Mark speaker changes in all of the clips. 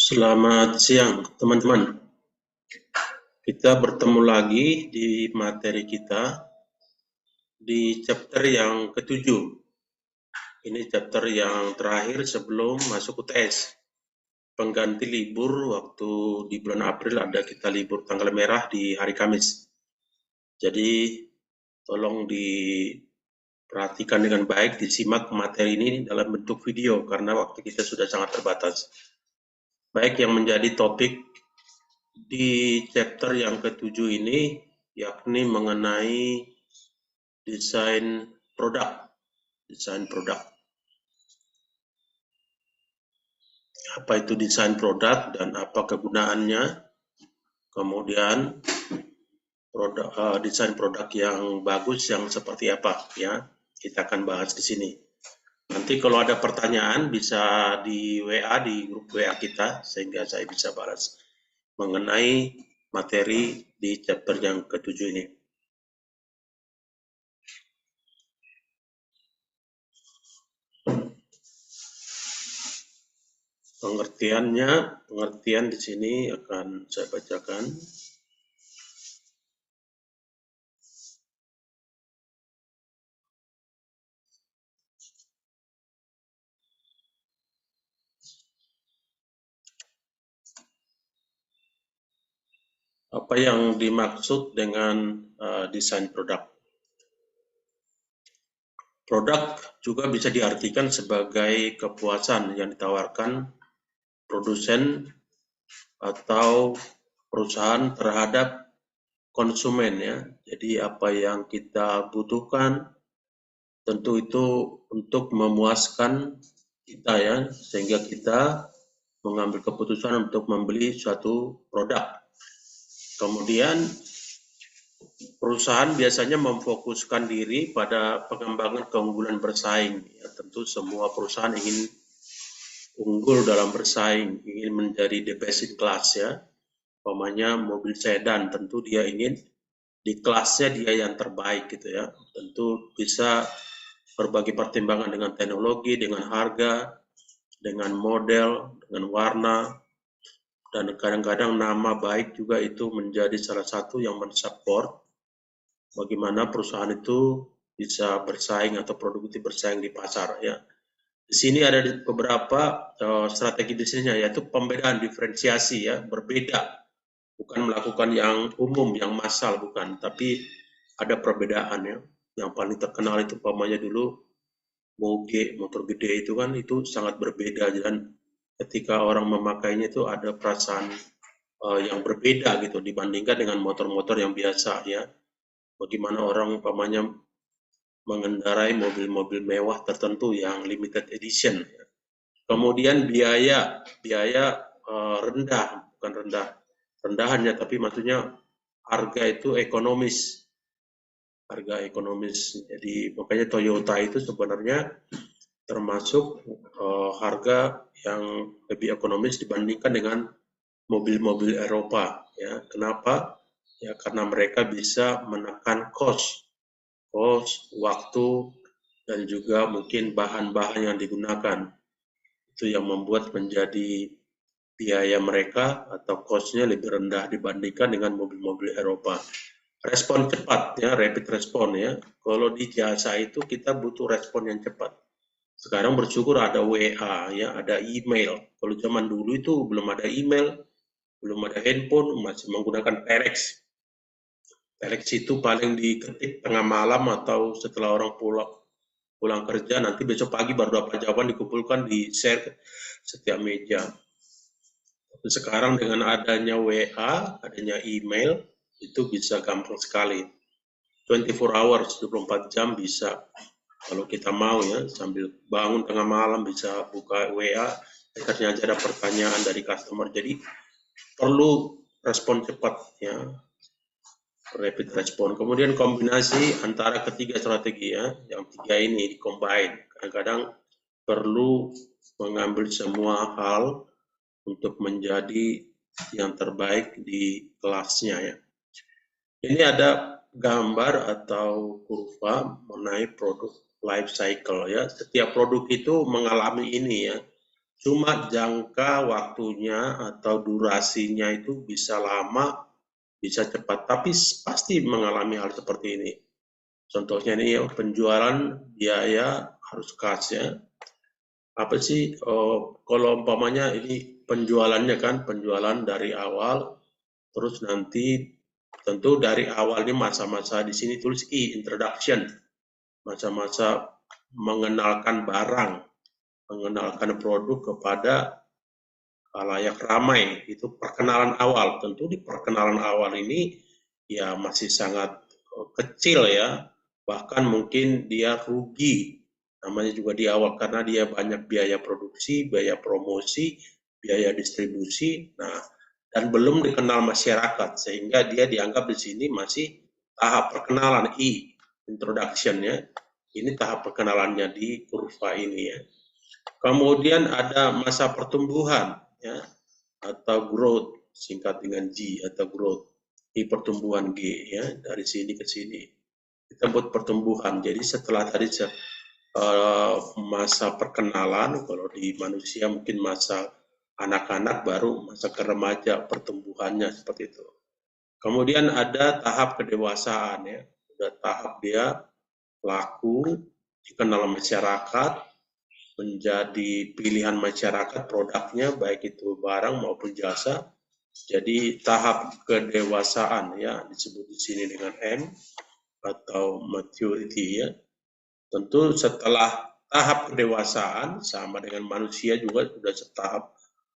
Speaker 1: Selamat siang, teman-teman. Kita bertemu lagi di materi kita di chapter yang ke-7. Ini chapter yang terakhir sebelum masuk UTS. Pengganti libur waktu di bulan April ada kita libur tanggal merah di hari Kamis. Jadi tolong diperhatikan dengan baik, disimak materi ini dalam bentuk video karena waktu kita sudah sangat terbatas. Baik, yang menjadi topik di chapter yang ke-7 ini yakni mengenai desain produk. Apa itu desain produk dan apa kegunaannya? Kemudian desain produk yang bagus yang seperti apa ya? Kita akan bahas di sini. Nanti kalau ada pertanyaan bisa di WA, di grup WA kita, sehingga saya bisa balas mengenai materi di chapter yang ke-7 ini. Pengertian di sini akan saya bacakan. Apa yang dimaksud dengan desain produk? Produk juga bisa diartikan sebagai kepuasan yang ditawarkan produsen atau perusahaan terhadap konsumen ya. Jadi apa yang kita butuhkan tentu itu untuk memuaskan kita ya, sehingga kita mengambil keputusan untuk membeli suatu produk. Kemudian perusahaan biasanya memfokuskan diri pada pengembangan keunggulan bersaing. Ya, tentu semua perusahaan ingin unggul dalam bersaing, ingin menjadi the best in class ya. Umpamanya mobil sedan, tentu dia ingin di kelasnya dia yang terbaik gitu ya. Tentu bisa berbagai pertimbangan dengan teknologi, dengan harga, dengan model, dengan warna, dan kadang-kadang nama baik juga itu menjadi salah satu yang mensupport bagaimana perusahaan itu bisa bersaing atau produk itu bersaing di pasar ya. Di sini ada beberapa strategi bisnisnya, yaitu pembedaan, diferensiasi ya, berbeda, bukan melakukan yang umum, yang massal, bukan, tapi ada perbedaan ya. Yang paling terkenal itu umpamanya dulu Moge, motor gede itu kan itu sangat berbeda, dan ketika orang memakainya itu ada perasaan yang berbeda gitu dibandingkan dengan motor-motor yang biasa ya. Bagaimana orang umpamanya mengendarai mobil-mobil mewah tertentu yang limited edition. Kemudian biaya rendah, bukan rendahannya, tapi maksudnya harga itu ekonomis. Harga ekonomis. Jadi makanya Toyota itu sebenarnya termasuk harga yang lebih ekonomis dibandingkan dengan mobil-mobil Eropa. Ya, kenapa? Ya karena mereka bisa menekan cost, waktu, dan juga mungkin bahan-bahan yang digunakan. Itu yang membuat menjadi biaya mereka atau cost-nya lebih rendah dibandingkan dengan mobil-mobil Eropa. Respon cepat ya, rapid respon ya. Kalau di jasa itu kita butuh respon yang cepat. Sekarang bersyukur ada WA ya, ada email. Kalau zaman dulu itu belum ada email, belum ada handphone, masih menggunakan telex. Telex itu paling diketik tengah malam atau setelah orang pulang kerja, nanti besok pagi baru dapat jawaban, dikumpulkan, di share setiap meja. Tapi sekarang dengan adanya WA, adanya email, itu bisa gampang sekali. 24 hours, 24 jam bisa. Kalau kita mau ya, sambil bangun tengah malam bisa buka WA, ternyata ada pertanyaan dari customer. Jadi perlu respon cepat ya, rapid respon. Kemudian kombinasi antara ketiga strategi ya, yang tiga ini di-combine. Kadang-kadang perlu mengambil semua hal untuk menjadi yang terbaik di kelasnya ya. Ini ada gambar atau kurva mengenai produk life cycle ya. Setiap produk itu mengalami ini ya. Cuma jangka waktunya atau durasinya itu bisa lama, bisa cepat, tapi pasti mengalami hal seperti ini. Contohnya ini ya, penjualan biaya harus kas ya. Apa sih, kalau umpamanya ini penjualannya kan, penjualan dari awal, terus nanti tentu dari awalnya masa-masa di sini tulis introduction, masa-masa mengenalkan barang, mengenalkan produk kepada khalayak ramai, itu perkenalan awal. Tentu di perkenalan awal ini ya masih sangat kecil ya, bahkan mungkin dia rugi namanya juga di awal karena dia banyak biaya produksi, biaya promosi, biaya distribusi. Nah, dan belum dikenal masyarakat sehingga dia dianggap di sini masih tahap perkenalan introduction ya. Ini tahap perkenalannya di kurva ini ya. Kemudian ada masa pertumbuhan ya atau growth, singkat dengan G atau growth. Di pertumbuhan G ya, dari sini ke sini. Kita buat pertumbuhan. Jadi setelah tadi masa perkenalan, kalau di manusia mungkin masa anak-anak, baru masa ke remaja, pertumbuhannya seperti itu. Kemudian ada tahap kedewasaan ya. Ada tahap dia laku, dikenal masyarakat, menjadi pilihan masyarakat produknya, baik itu barang maupun jasa. Jadi tahap kedewasaan ya, disebut di sini dengan M atau maturity ya. Tentu setelah tahap kedewasaan sama dengan manusia juga sudah setahap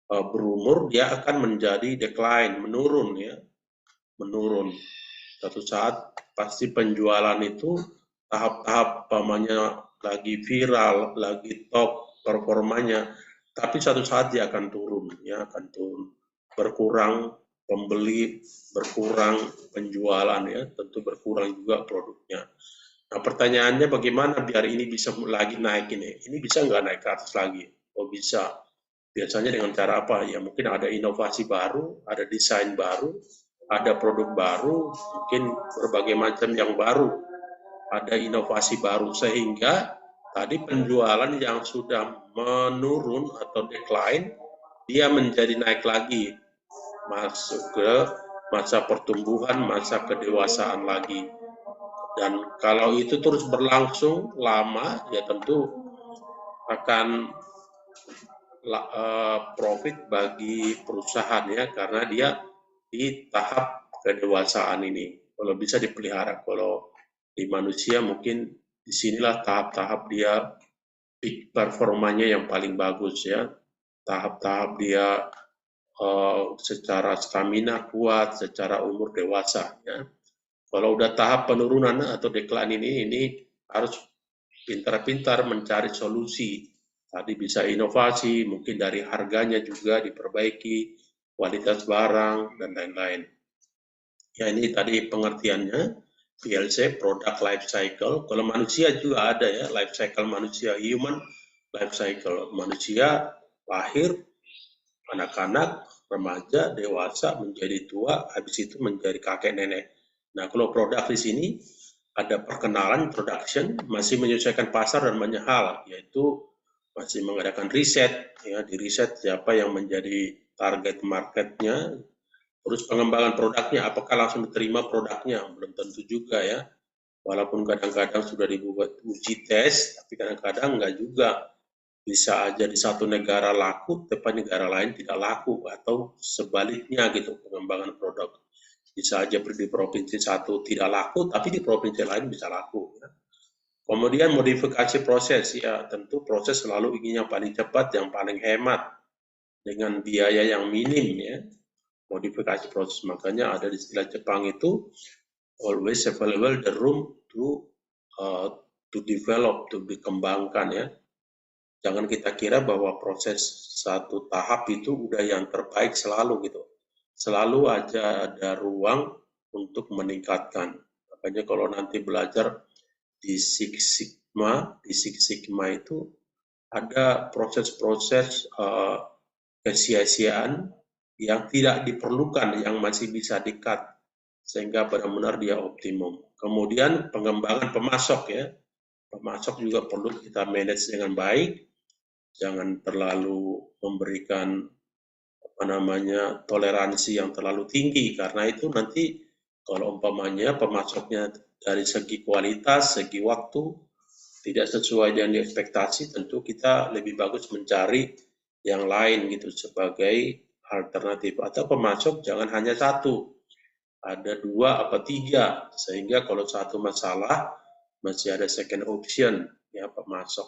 Speaker 1: berumur, dia akan menjadi decline, menurun ya, menurun. Satu saat pasti penjualan itu tahap-tahap pamannya lagi viral, lagi top performanya, tapi satu saat dia akan turun, ya akan turun, berkurang pembeli, berkurang penjualan ya, tentu berkurang juga produknya. Nah pertanyaannya bagaimana biar ini bisa lagi naik ini? Ini bisa nggak naik ke atas lagi? Oh bisa. Biasanya dengan cara apa? Ya mungkin ada inovasi baru, ada desain baru, ada produk baru, mungkin berbagai macam yang baru, ada inovasi baru sehingga tadi penjualan yang sudah menurun atau decline, dia menjadi naik lagi, masuk ke masa pertumbuhan, masa kedewasaan lagi. Dan kalau itu terus berlangsung lama, ya tentu akan profit bagi perusahaan ya, karena dia di tahap kedewasaan ini. Kalau bisa dipelihara, kalau di manusia mungkin disinilah tahap-tahap dia peak performanya yang paling bagus ya. Tahap-tahap dia secara stamina kuat, secara umur dewasa ya. Kalau udah tahap penurunan atau decline ini harus pintar-pintar mencari solusi. Tadi bisa inovasi, mungkin dari harganya juga diperbaiki, kualitas barang, dan lain-lain. Ya ini tadi pengertiannya, PLC, Product Life Cycle. Kalau manusia juga ada ya, life cycle manusia, human life cycle. Manusia lahir, anak-anak, remaja, dewasa, menjadi tua, habis itu menjadi kakek nenek. Nah, kalau produk di sini ada perkenalan, production, masih menyesuaikan pasar dan banyak hal, yaitu masih mengadakan riset, ya, di riset siapa yang menjadi target marketnya, terus pengembangan produknya, apakah langsung diterima produknya, belum tentu juga ya, walaupun kadang-kadang sudah dibuat uji tes, tapi kadang-kadang enggak juga. Bisa aja di satu negara laku, tapi negara lain tidak laku, atau sebaliknya gitu pengembangan produk. Bisa aja di provinsi satu tidak laku, tapi di provinsi lain bisa laku. Ya. Kemudian modifikasi proses, ya tentu proses selalu ingin yang paling cepat, yang paling hemat, dengan biaya yang minim ya. Modifikasi proses, makanya ada di istilah Jepang itu, always available the room to develop, to dikembangkan ya. Jangan kita kira bahwa proses satu tahap itu udah yang terbaik selalu gitu. Selalu aja ada ruang untuk meningkatkan. Makanya kalau nanti belajar di Six Sigma itu ada proses-proses kesia-siaan yang tidak diperlukan, yang masih bisa di-cut, sehingga benar-benar dia optimum. Kemudian pengembangan pemasok ya. Pemasok juga perlu kita manage dengan baik, jangan terlalu memberikan toleransi yang terlalu tinggi, karena itu nanti kalau umpamanya pemasoknya dari segi kualitas, segi waktu tidak sesuai dengan ekspektasi, tentu kita lebih bagus mencari yang lain gitu sebagai alternatif. Atau pemasok jangan hanya satu, ada 2 atau 3, sehingga kalau satu masalah masih ada second option ya pemasok.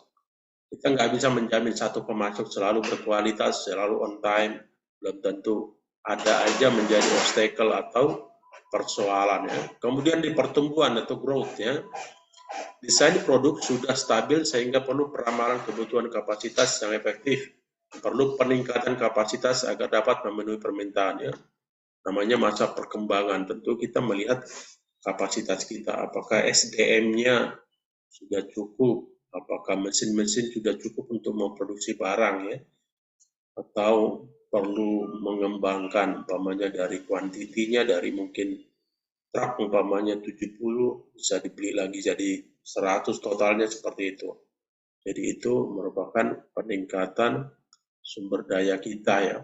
Speaker 1: Kita nggak bisa menjamin satu pemasok selalu berkualitas, selalu on time, belum tentu. Ada aja menjadi obstacle atau persoalan ya. Kemudian di pertumbuhan atau growth ya, desain produk sudah stabil sehingga perlu peramalan kebutuhan kapasitas yang efektif. Perlu peningkatan kapasitas agar dapat memenuhi permintaan ya. Namanya masa perkembangan, tentu kita melihat kapasitas kita, apakah SDM-nya sudah cukup, apakah mesin-mesin sudah cukup untuk memproduksi barang ya, atau perlu mengembangkan umpamanya dari kuantitinya, dari mungkin truk umpamanya 70 bisa dibeli lagi jadi 100 totalnya seperti itu. Jadi itu merupakan peningkatan sumber daya kita ya.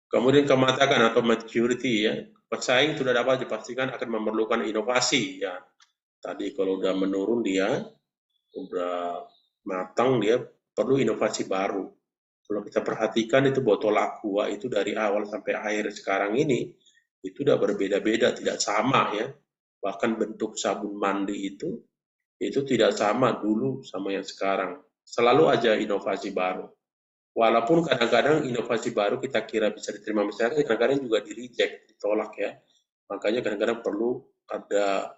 Speaker 1: Kemudian kematangan atau maturity ya, pesaing sudah dapat dipastikan akan memerlukan inovasi ya. Tadi kalau udah menurun dia, udah matang dia perlu inovasi baru. Kalau kita perhatikan itu botol aqua itu dari awal sampai akhir sekarang ini itu udah berbeda-beda, tidak sama ya. Bahkan bentuk sabun mandi itu tidak sama dulu sama yang sekarang. Selalu aja inovasi baru. Walaupun kadang-kadang inovasi baru kita kira bisa diterima masyarakat, kadang-kadang juga di-reject, ditolak ya. Makanya kadang-kadang perlu ada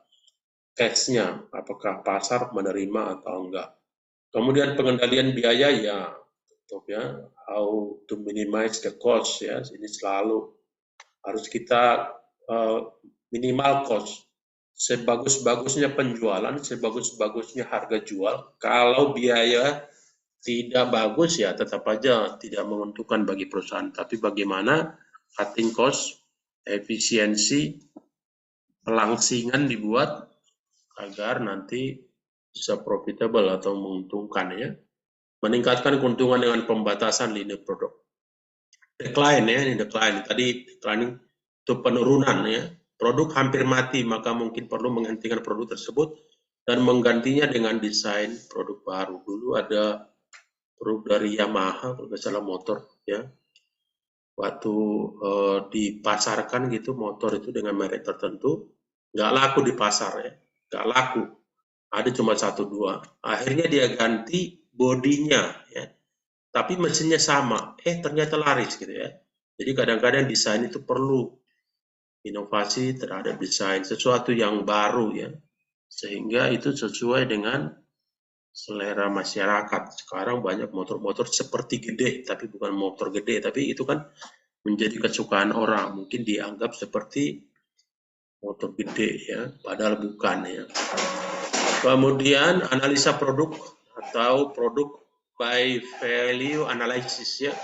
Speaker 1: tesnya, apakah pasar menerima atau enggak. Kemudian pengendalian biaya ya, tetap ya, how to minimize the cost ya, ini selalu harus kita minimal cost. Sebagus-bagusnya penjualan, sebagus-bagusnya harga jual, kalau biaya tidak bagus ya tetap aja tidak menguntungkan bagi perusahaan. Tapi bagaimana cutting cost, efisiensi, pelangsingan dibuat agar nanti bisa profitable atau menguntungkan ya. Meningkatkan keuntungan dengan pembatasan lini produk. Decline ya, ini decline. Tadi declining itu penurunan ya. Produk hampir mati, maka mungkin perlu menghentikan produk tersebut dan menggantinya dengan desain produk baru. Dulu ada produk dari Yamaha, kalau nggak salah motor ya. Waktu dipasarkan gitu motor itu dengan merek tertentu, nggak laku di pasar ya, nggak laku. Ada cuma 1-2. Akhirnya dia ganti bodinya ya, tapi mesinnya sama. Ternyata laris gitu ya. Jadi kadang-kadang desain itu perlu inovasi terhadap desain, sesuatu yang baru ya, sehingga itu sesuai dengan selera masyarakat. Sekarang banyak motor-motor seperti gede, tapi bukan motor gede, tapi itu kan menjadi kesukaan orang. Mungkin dianggap seperti motor gede ya, padahal bukan ya. Kemudian analisa produk atau produk by value analysis ya.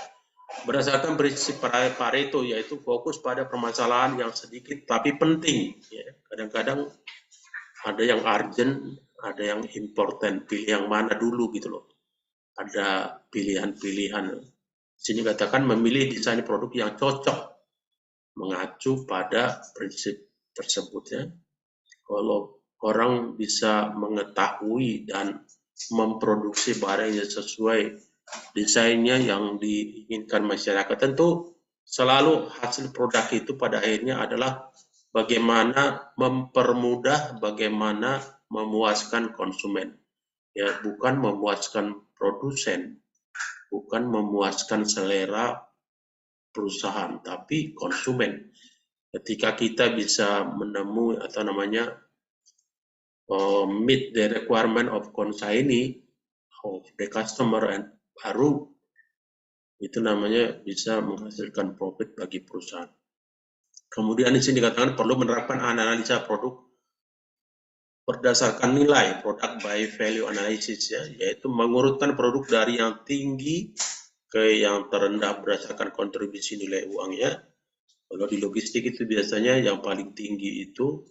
Speaker 1: Berdasarkan prinsip Pareto, yaitu fokus pada permasalahan yang sedikit tapi penting. Ya. Kadang-kadang ada yang urgent, ada yang important, pilih yang mana dulu gitu loh. Ada pilihan-pilihan. Sini katakan memilih desain produk yang cocok, mengacu pada prinsip tersebut ya. Kalau orang bisa mengetahui dan memproduksi barang yang sesuai desainnya yang diinginkan masyarakat, tentu selalu hasil produk itu pada akhirnya adalah bagaimana mempermudah, bagaimana memuaskan konsumen. Ya, bukan memuaskan produsen, bukan memuaskan selera perusahaan, tapi konsumen. Ketika kita bisa menemui atau namanya meet the requirement of consignee of the customer and baru itu namanya bisa menghasilkan profit bagi perusahaan. Kemudian di sini dikatakan perlu menerapkan analisa produk berdasarkan nilai, product by value analysis ya, yaitu mengurutkan produk dari yang tinggi ke yang terendah berdasarkan kontribusi nilai uangnya. Kalau di logistik itu biasanya yang paling tinggi itu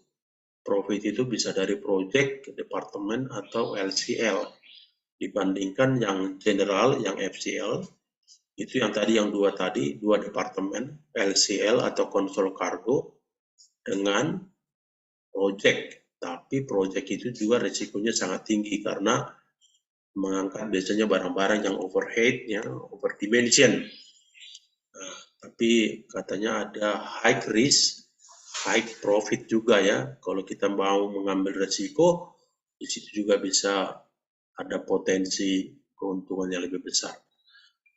Speaker 1: profit itu bisa dari project, departemen, atau LCL. Dibandingkan yang general, yang FCL, itu yang tadi yang dua departemen, LCL atau konsol kargo, dengan project. Tapi project itu juga risikonya sangat tinggi karena mengangkat biasanya barang-barang yang overhead, ya, overdimension. Nah, tapi katanya ada high risk, high profit juga ya. Kalau kita mau mengambil risiko, di situ juga bisa ada potensi keuntungan yang lebih besar.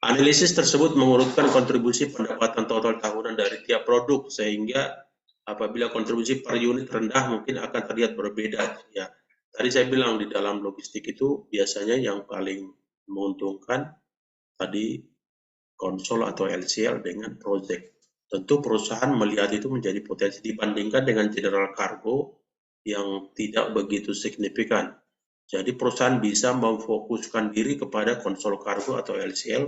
Speaker 1: Analisis tersebut mengurutkan kontribusi pendapatan total tahunan dari tiap produk, sehingga apabila kontribusi per unit rendah mungkin akan terlihat berbeda. Ya, tadi saya bilang di dalam logistik itu biasanya yang paling menguntungkan tadi konsol atau LCL dengan project. Tentu perusahaan melihat itu menjadi potensi dibandingkan dengan general cargo yang tidak begitu signifikan. Jadi perusahaan bisa memfokuskan diri kepada konsol kargo atau LCL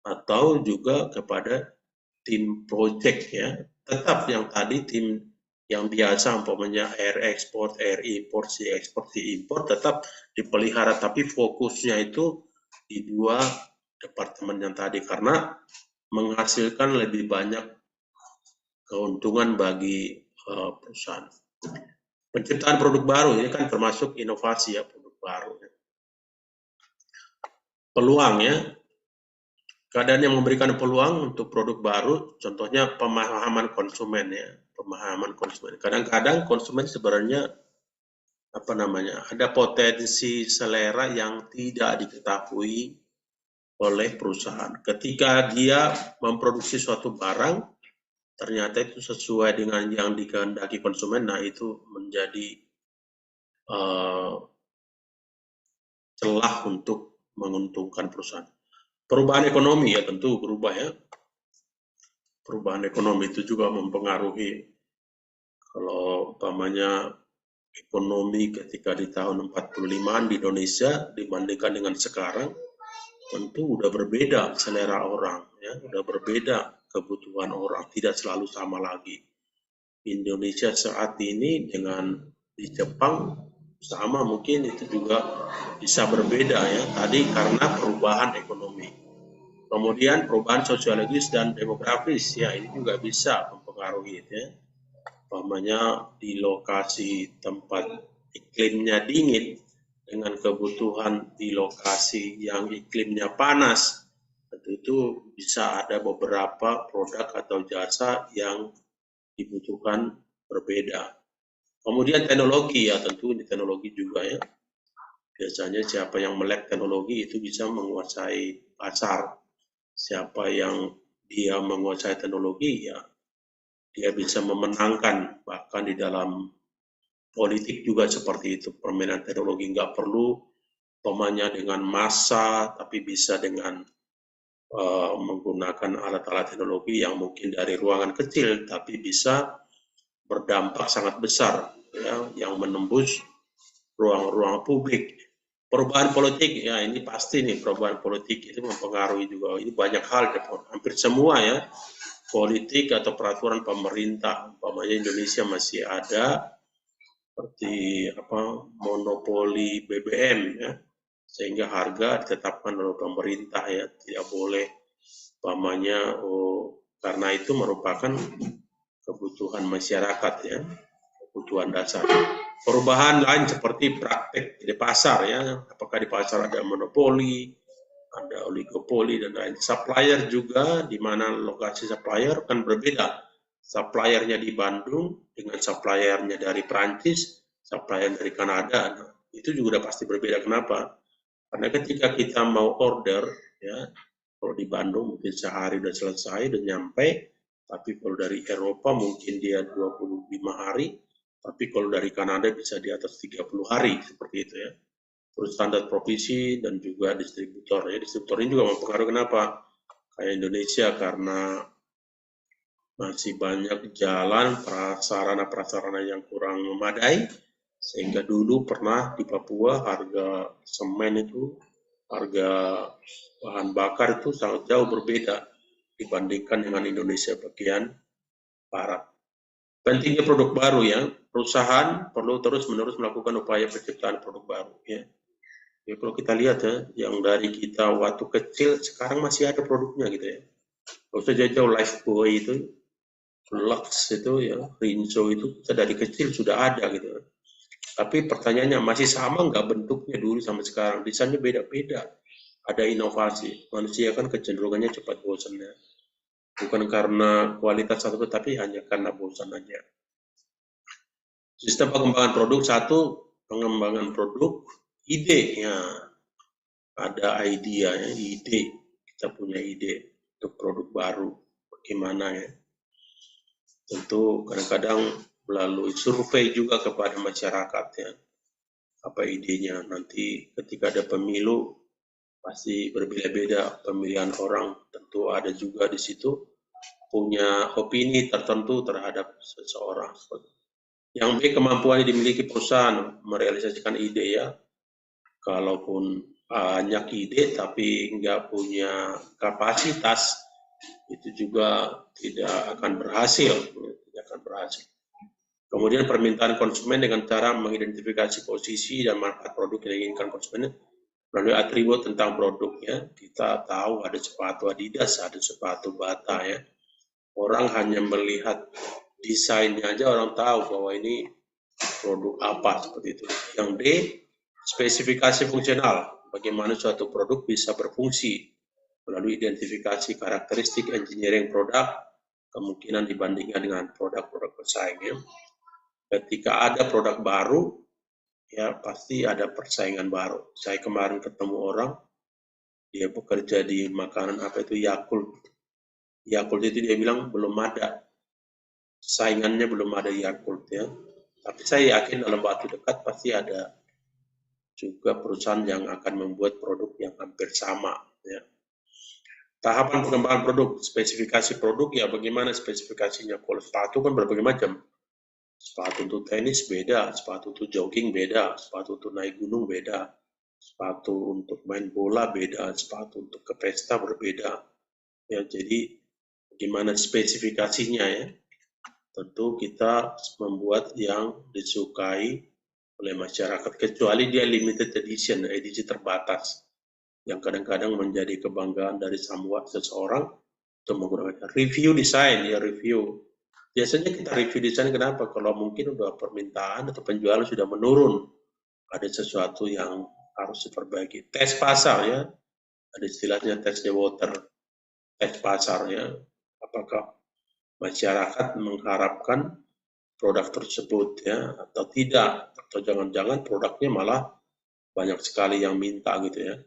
Speaker 1: atau juga kepada tim project ya. Tetap yang tadi tim yang biasa umpamanya air export, air import, sea export, sea import tetap dipelihara, tapi fokusnya itu di dua departemen yang tadi karena menghasilkan lebih banyak keuntungan bagi perusahaan. Penciptaan produk baru ini kan termasuk inovasi ya, produk baru. Peluang ya, keadaan yang memberikan peluang untuk produk baru, contohnya pemahaman konsumen ya, pemahaman konsumen. Kadang-kadang konsumen sebenarnya ada potensi selera yang tidak diketahui oleh perusahaan. Ketika dia memproduksi suatu barang, ternyata itu sesuai dengan yang dikehendaki konsumen, nah itu menjadi celah untuk menguntungkan perusahaan. Perubahan ekonomi ya tentu berubah ya. Perubahan ekonomi itu juga mempengaruhi. Kalau umpamanya ekonomi ketika di tahun 45-an di Indonesia dibandingkan dengan sekarang, tentu udah berbeda selera orang, ya, udah berbeda kebutuhan orang, tidak selalu sama lagi. Indonesia saat ini dengan di Jepang sama mungkin itu juga bisa berbeda ya, tadi karena perubahan ekonomi. Kemudian perubahan sosiologis dan demografis, ya ini juga bisa mempengaruhi ya. Umpamanya di lokasi tempat iklimnya dingin dengan kebutuhan di lokasi yang iklimnya panas, itu bisa ada beberapa produk atau jasa yang dibutuhkan berbeda. Kemudian teknologi ya tentu ini teknologi juga ya. Biasanya siapa yang melek teknologi itu bisa menguasai pasar. Siapa yang dia menguasai teknologi ya dia bisa memenangkan, bahkan di dalam politik juga seperti itu. Permainan teknologi nggak perlu pemainnya dengan massa, tapi bisa dengan menggunakan alat-alat teknologi yang mungkin dari ruangan kecil, tapi bisa berdampak sangat besar, ya, yang menembus ruang-ruang publik. Perubahan politik, ya ini pasti nih perubahan politik itu mempengaruhi juga. Ini banyak hal, hampir semua ya, politik atau peraturan pemerintah. Umpamanya Indonesia masih ada seperti monopoli BBM ya, sehingga harga ditetapkan oleh pemerintah ya, tidak boleh umpamanya karena itu merupakan kebutuhan masyarakat ya, kebutuhan dasar. Perubahan lain seperti praktek di pasar ya, apakah di pasar ada monopoli, ada oligopoli dan lain. Supplier juga, di mana lokasi supplier kan berbeda. Suppliernya di Bandung dengan suppliernya dari Prancis, supplier dari Kanada, nah, itu juga udah pasti berbeda. Kenapa? Karena ketika kita mau order, ya, kalau di Bandung mungkin sehari udah selesai, udah nyampe, tapi kalau dari Eropa mungkin dia 25 hari, tapi kalau dari Kanada bisa di atas 30 hari, seperti itu ya. Terus standar provisi dan juga distributor. Ya, distributor ini juga mempengaruhi kenapa? Kayak Indonesia karena masih banyak jalan prasarana yang kurang memadai, sehingga dulu pernah di Papua harga semen itu, harga bahan bakar itu sangat jauh berbeda dibandingkan dengan Indonesia bagian barat. Pentingnya produk baru ya, perusahaan perlu terus-menerus melakukan upaya penciptaan produk baru ya. Ya, kalau kita lihat ya, yang dari kita waktu kecil sekarang masih ada produknya gitu ya. Kalau usah jauh-jauh Lifebuoy itu, Lux itu ya, Rinso itu kita dari kecil sudah ada gitu. Tapi pertanyaannya masih sama nggak bentuknya dulu sama sekarang? Desainnya beda-beda. Ada inovasi. Manusia kan kecenderungannya cepat bosan ya. Bukan karena kualitas satu, tapi hanya karena bosan aja. Sistem pengembangan produk satu, pengembangan produk, ide ya. Ada idea ya, ide. Kita punya ide untuk produk baru. Bagaimana ya? Tentu kadang-kadang melalui survei juga kepada masyarakat ya. Apa idenya? Nanti ketika ada pemilu pasti berbeda-beda pemilihan orang. Tentu ada juga di situ punya opini tertentu terhadap seseorang. Yang B, kemampuan yang dimiliki perusahaan merealisasikan ide ya. Kalaupun banyak ide tapi nggak punya kapasitas, itu juga tidak akan berhasil. Tidak akan berhasil. Kemudian permintaan konsumen dengan cara mengidentifikasi posisi dan manfaat produk yang diinginkan konsumen melalui atribut tentang produknya. Kita tahu ada sepatu Adidas, ada sepatu Bata ya. Orang hanya melihat desainnya aja orang tahu bahwa ini produk apa seperti itu. Yang D, spesifikasi fungsional. Bagaimana suatu produk bisa berfungsi melalui identifikasi karakteristik engineering produk, kemungkinan dibandingkan dengan produk-produk pesaingnya. Ketika ada produk baru, ya pasti ada persaingan baru. Saya kemarin ketemu orang, dia bekerja di makanan apa itu Yakult. Yakult itu dia bilang belum ada, saingannya belum ada Yakult ya. Tapi saya yakin dalam waktu dekat pasti ada juga perusahaan yang akan membuat produk yang hampir sama. Ya. Tahapan pengembangan produk, spesifikasi produk ya bagaimana spesifikasinya. Kalau sepatu kan berbagai macam. Sepatu untuk tenis beda, sepatu untuk jogging beda, sepatu untuk naik gunung beda, sepatu untuk main bola beda, sepatu untuk ke pesta berbeda. Ya, jadi gimana spesifikasinya ya? Tentu kita membuat yang disukai oleh masyarakat, kecuali dia limited edition, edisi terbatas, yang kadang-kadang menjadi kebanggaan dari seseorang untuk menggunakan review desain ya review. Biasanya kita review desain kenapa? Kalau mungkin udah permintaan atau penjualan sudah menurun, ada sesuatu yang harus diperbaiki. Tes pasar ya, ada istilahnya tes the water, tes pasar ya. Apakah masyarakat mengharapkan produk tersebut ya atau tidak? Atau jangan-jangan produknya malah banyak sekali yang minta gitu ya.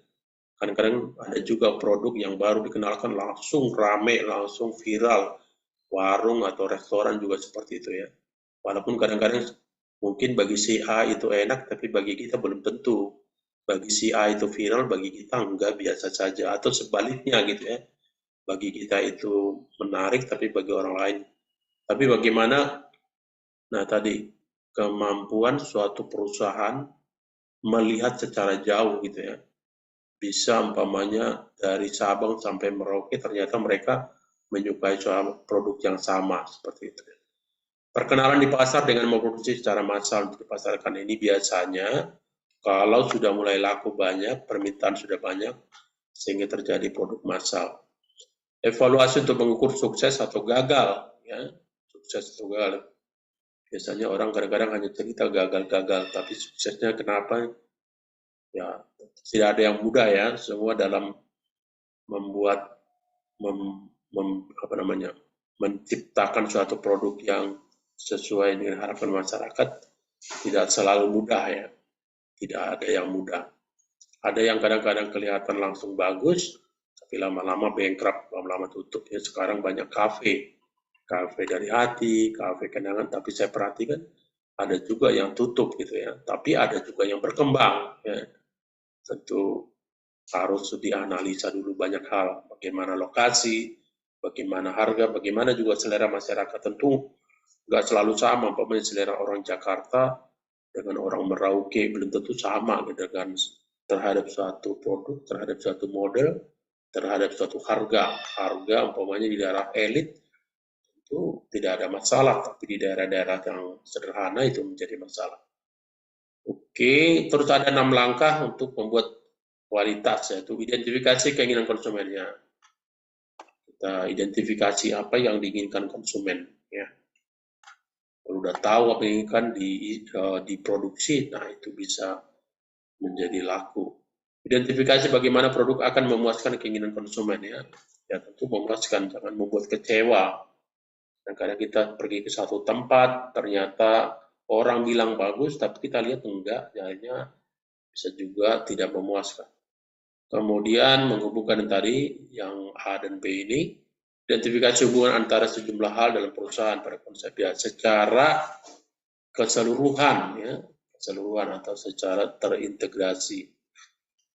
Speaker 1: Kadang-kadang ada juga produk yang baru dikenalkan langsung rame, langsung viral. Warung atau restoran juga seperti itu ya. Walaupun kadang-kadang mungkin bagi si A itu enak, tapi bagi kita belum tentu. Bagi si A itu viral, bagi kita enggak, biasa saja. Atau sebaliknya gitu ya. Bagi kita itu menarik, tapi bagi orang lain. Tapi bagaimana, nah tadi, kemampuan suatu perusahaan melihat secara jauh gitu ya. Bisa umpamanya dari Sabang sampai Merauke ternyata mereka menyukai soal produk yang sama seperti itu. Perkenalan di pasar dengan memproduksi secara massal untuk dipasarkan ini biasanya kalau sudah mulai laku banyak, permintaan sudah banyak, sehingga terjadi produk massal. Evaluasi untuk mengukur sukses atau gagal, ya, sukses atau gagal. Biasanya orang kadang-kadang hanya cerita gagal-gagal, tapi suksesnya kenapa? Ya, tidak ada yang mudah ya, semua dalam membuat menciptakan suatu produk yang sesuai dengan harapan masyarakat tidak selalu mudah ya, tidak ada yang mudah. Ada yang kadang-kadang kelihatan langsung bagus, tapi lama-lama bankrupt, lama-lama tutup. Ya sekarang banyak kafe dari hati, kafe kenangan. Tapi saya perhatikan ada juga yang tutup gitu ya. Tapi ada juga yang berkembang. Ya. Tentu harus dianalisa dulu banyak hal, bagaimana lokasi, bagaimana harga, bagaimana juga selera masyarakat. Tentu nggak selalu sama, umpamanya selera orang Jakarta dengan orang Merauke belum tentu sama dengan terhadap suatu produk, terhadap suatu model, terhadap suatu harga. Harga umpamanya di daerah elit itu tidak ada masalah, tapi di daerah-daerah yang sederhana itu menjadi masalah. Oke, terus ada 6 langkah untuk membuat kualitas, yaitu identifikasi keinginan konsumennya. Kita identifikasi apa yang diinginkan konsumen, ya. Kalau udah tahu apa yang diinginkan diproduksi, nah itu bisa menjadi laku. Identifikasi bagaimana produk akan memuaskan keinginan konsumen, ya. Ya tentu memuaskan, jangan membuat kecewa. Dan kadang kita pergi ke satu tempat, ternyata orang bilang bagus, tapi kita lihat enggak, jadinya bisa juga tidak memuaskan. Kemudian menghubungkan tadi yang A dan B ini, identifikasi hubungan antara sejumlah hal dalam perusahaan pada konsep ya secara keseluruhan, ya keseluruhan atau secara terintegrasi.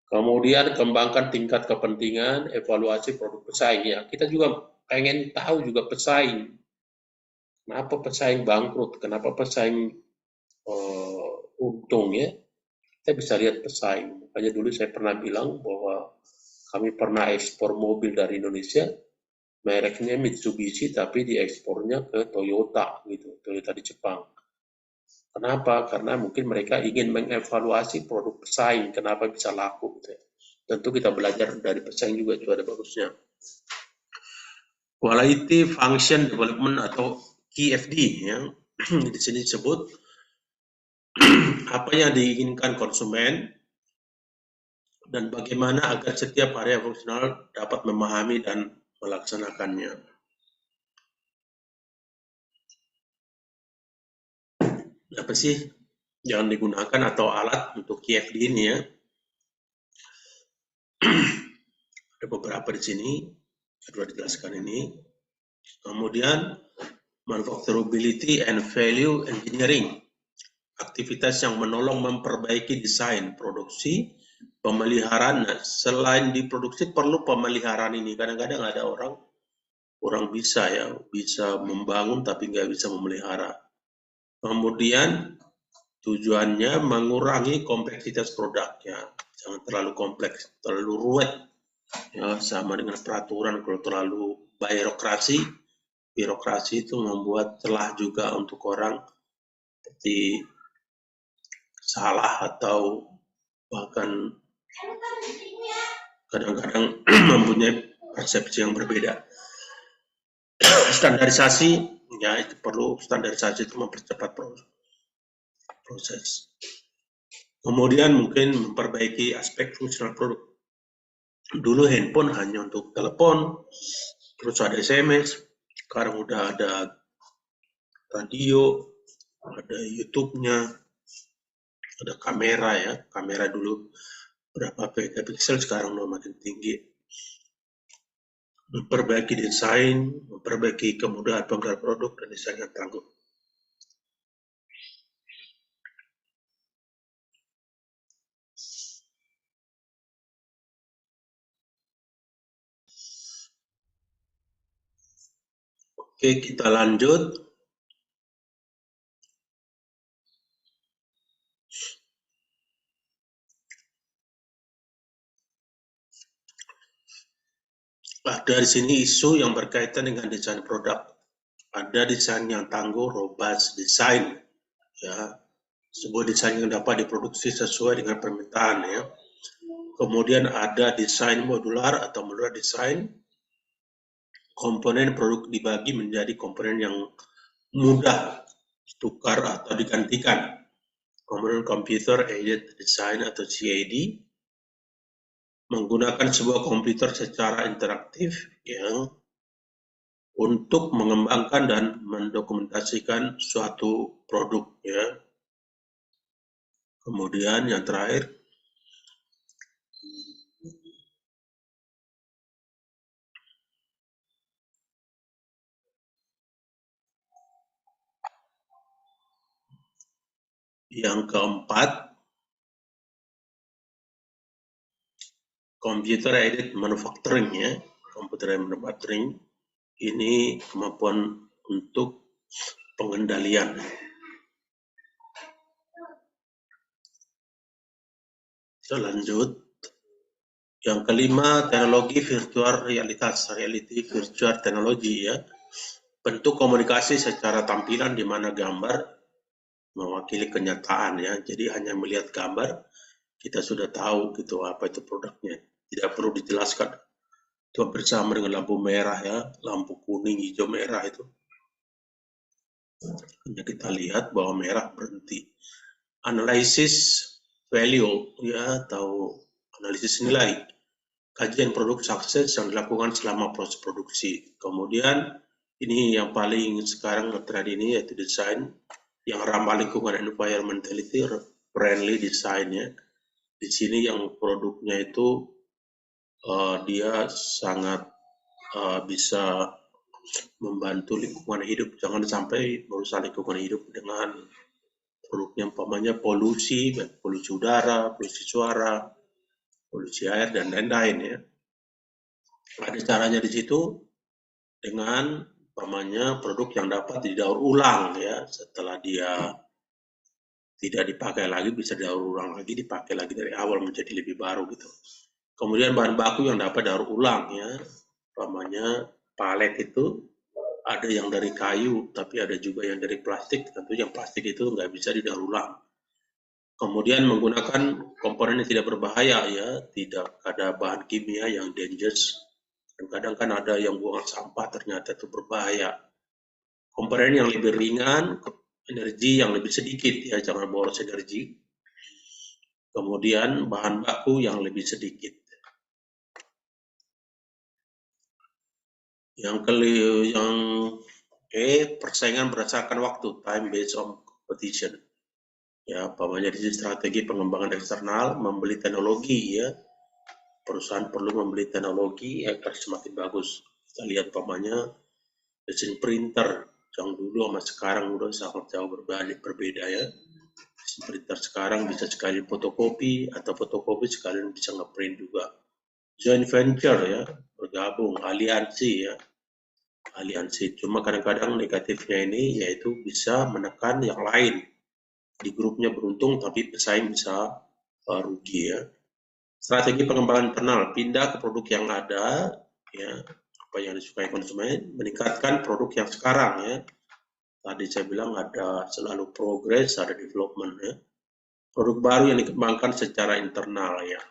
Speaker 1: Kemudian kembangkan tingkat kepentingan, evaluasi produk pesaing, ya kita juga pengen tahu juga pesaing. Kenapa pesaing bangkrut? Kenapa pesaing untung, ya? Kita bisa lihat pesaing. Makanya dulu saya pernah bilang bahwa kami pernah ekspor mobil dari Indonesia, mereknya Mitsubishi, tapi diekspornya ke Toyota, gitu, Toyota di Jepang. Kenapa? Karena mungkin mereka ingin mengevaluasi produk pesaing, kenapa bisa laku, gitu ya. Tentu kita belajar dari pesaing juga itu ada bagusnya. Quality Function Development atau QFD, yang di sini disebut apa yang diinginkan konsumen dan bagaimana agar setiap area fungsional dapat memahami dan melaksanakannya. Apa sih yang digunakan atau alat untuk QFD ini, ya? Ada beberapa di sini, sudah dijelaskan ini. Kemudian manufacturability and value engineering, aktivitas yang menolong memperbaiki desain produksi, pemeliharaan. Nah, selain diproduksi perlu pemeliharaan ini. Kadang-kadang ada orang bisa ya, bisa membangun tapi nggak bisa memelihara. Kemudian tujuannya mengurangi kompleksitas produknya, jangan terlalu kompleks, terlalu ruwet. Ya, sama dengan peraturan, kalau terlalu birokrasi itu membuat celah juga untuk orang seperti salah atau bahkan kadang-kadang mempunyai persepsi yang berbeda. Standarisasi, ya itu perlu, standarisasi itu mempercepat proses. Kemudian mungkin memperbaiki aspek fungsional produk. Dulu handphone hanya untuk telepon, terus ada SMS, sekarang udah ada radio, ada YouTube-nya, ada kamera, ya. Kamera dulu berapa megapiksel, sekarang udah makin tinggi. Memperbaiki desain, memperbaiki kemudahan penggunaan produk, dan desain yang tangguh. Oke, kita lanjut. Ada di sini isu yang berkaitan dengan desain produk. Ada desain yang tangguh, robust design, ya, sebuah desain yang dapat diproduksi sesuai dengan permintaan, ya. Kemudian ada desain modular atau modular design, komponen produk dibagi menjadi komponen yang mudah ditukar atau digantikan. Kemudian computer aided design atau CAD, menggunakan sebuah komputer secara interaktif yang untuk mengembangkan dan mendokumentasikan suatu produk, ya. Kemudian yang terakhir, yang keempat, computer aided manufacturing, ya. Computer aided manufacturing ini kemampuan untuk pengendalian. Kita lanjut. Yang kelima, teknologi virtual realitas, reality virtual technology, ya. bentuk komunikasi secara tampilan di mana gambar mewakili kenyataan ya. Jadi hanya melihat gambar kita sudah tahu gitu apa itu produknya. Tidak perlu dijelaskan. Itu hampir sama dengan lampu merah ya, lampu kuning, hijau, merah itu. Hanya kita lihat bahwa merah berhenti. Analisis value ya atau analisis nilai. Kajian produk sukses yang dilakukan selama proses produksi. Kemudian ini yang paling sekarang tren ini yaitu desain yang ramah lingkungan, environmentality friendly design ya. Di sini yang produknya itu dia sangat bisa membantu lingkungan hidup. Jangan sampai merusak lingkungan hidup dengan produknya umpamanya polusi, polusi udara, polusi suara, polusi air dan lain-lain ya. Ada caranya di situ dengan umpamanya produk yang dapat didaur ulang ya, setelah dia tidak dipakai lagi bisa didaur ulang lagi, dipakai lagi dari awal menjadi lebih baru gitu. Kemudian bahan baku yang dapat daur ulang ya, umpamanya palet itu ada yang dari kayu, tapi ada juga yang dari plastik. Tentu yang plastik itu nggak bisa didaur ulang. Kemudian menggunakan komponen yang tidak berbahaya ya, tidak ada bahan kimia yang dangerous. Kadang-kadang kan ada yang buang sampah ternyata itu berbahaya. Komponen yang lebih ringan, energi yang lebih sedikit ya, jangan boros energi. Kemudian bahan baku yang lebih sedikit. Yang persaingan berdasarkan waktu, time based on competition. Ya, umpamanya di strategi pengembangan eksternal, membeli teknologi ya. Perusahaan perlu membeli teknologi agar semakin bagus. Kita lihat umpamanya mesin printer yang dulu sama sekarang udah sangat jauh berbeda ya. Mesin printer sekarang bisa sekali fotokopi atau fotokopi sekalian bisa ngeprint juga. Joint venture ya, bergabung, aliansi ya. Aliansi. Cuma kadang-kadang negatifnya ini yaitu bisa menekan yang lain. Di grupnya beruntung tapi pesaing bisa rugi ya. Strategi pengembangan internal, pindah ke produk yang ada, ya apa yang disukai konsumen, meningkatkan produk yang sekarang ya. Tadi saya bilang ada selalu progress, ada development ya. Produk baru yang dikembangkan secara internal ya.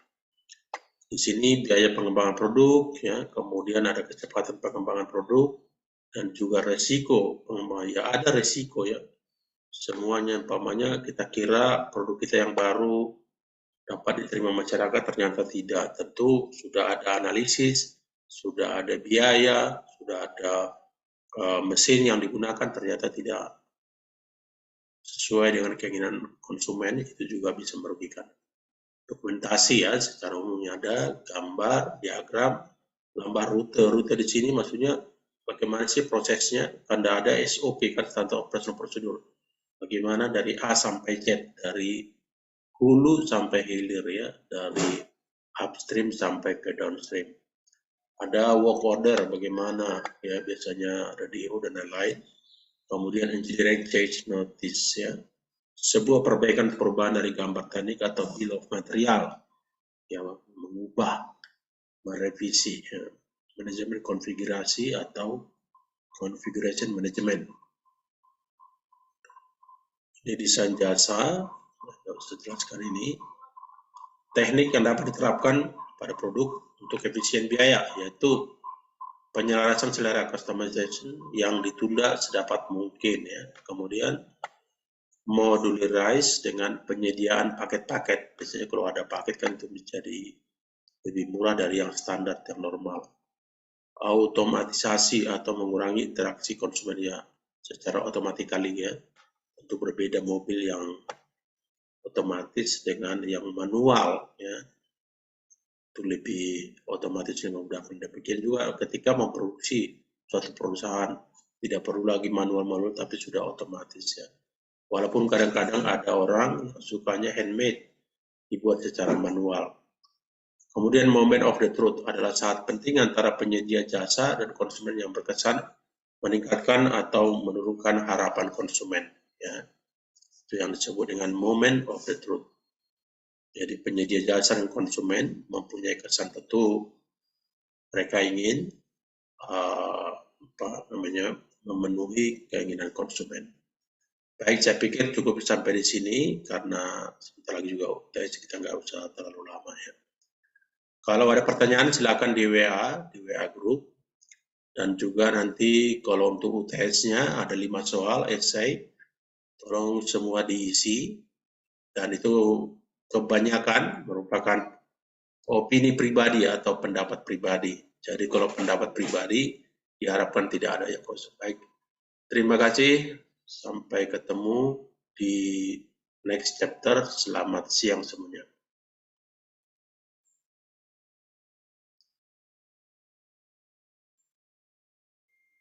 Speaker 1: Di sini biaya pengembangan produk ya, kemudian ada kecepatan pengembangan produk dan juga resiko pengembangan. Ya ada resiko ya. Semuanya umpamanya kita kira produk kita yang baru dapat diterima masyarakat, ternyata tidak. Tentu sudah ada analisis, sudah ada biaya, sudah ada mesin yang digunakan, ternyata tidak sesuai dengan keinginan konsumen, itu juga bisa merugikan. Dokumentasi ya, secara umumnya ada gambar, diagram, gambar rute. Rute di sini maksudnya bagaimana sih prosesnya, karena ada SOP kan, standar operasional prosedur. Bagaimana dari A sampai Z, dari hulu sampai hilir ya, dari upstream sampai ke downstream. Ada work order bagaimana ya, biasanya ada DO dan lain-lain. Kemudian engineering change notice ya, sebuah perbaikan perubahan dari gambar teknik atau bill of material yang mengubah, merevisi ya. Manajemen konfigurasi atau configuration management. Ini desain jasa, setelah sekali ini teknik yang dapat diterapkan pada produk untuk efisien biaya, yaitu penyelarasan selera customization yang ditunda sedapat mungkin ya. Kemudian modularize dengan penyediaan paket-paket. Biasanya kalau ada paket kan itu menjadi lebih murah dari yang standar, yang normal. Automatisasi atau mengurangi interaksi konsumen ya secara otomatikali ya. Untuk berbeda mobil yang otomatis dengan yang manual ya. Itu lebih otomatis yang memudahkan. Demikian juga ketika memproduksi suatu perusahaan, tidak perlu lagi manual-manual tapi sudah otomatis ya. Walaupun kadang-kadang ada orang yang sukanya handmade, dibuat secara manual. Kemudian moment of the truth adalah saat penting antara penyedia jasa dan konsumen yang berkesan meningkatkan atau menurunkan harapan konsumen ya. Itu yang disebut dengan moment of the truth. Jadi penyedia jasa dan konsumen mempunyai kesan tentu, mereka ingin memenuhi keinginan konsumen. Baik, saya pikir cukup sampai di sini karena sebentar lagi juga UTS, kita nggak usah terlalu lama ya. Kalau ada pertanyaan silakan di WA Group. Dan juga nanti kalau untuk UTS-nya ada 5 soal esai, tolong semua diisi. Dan itu kebanyakan merupakan opini pribadi atau pendapat pribadi. Jadi kalau pendapat pribadi diharapkan tidak ada yang kosong. Baik, terima kasih. Sampai ketemu di next chapter. Selamat siang semuanya.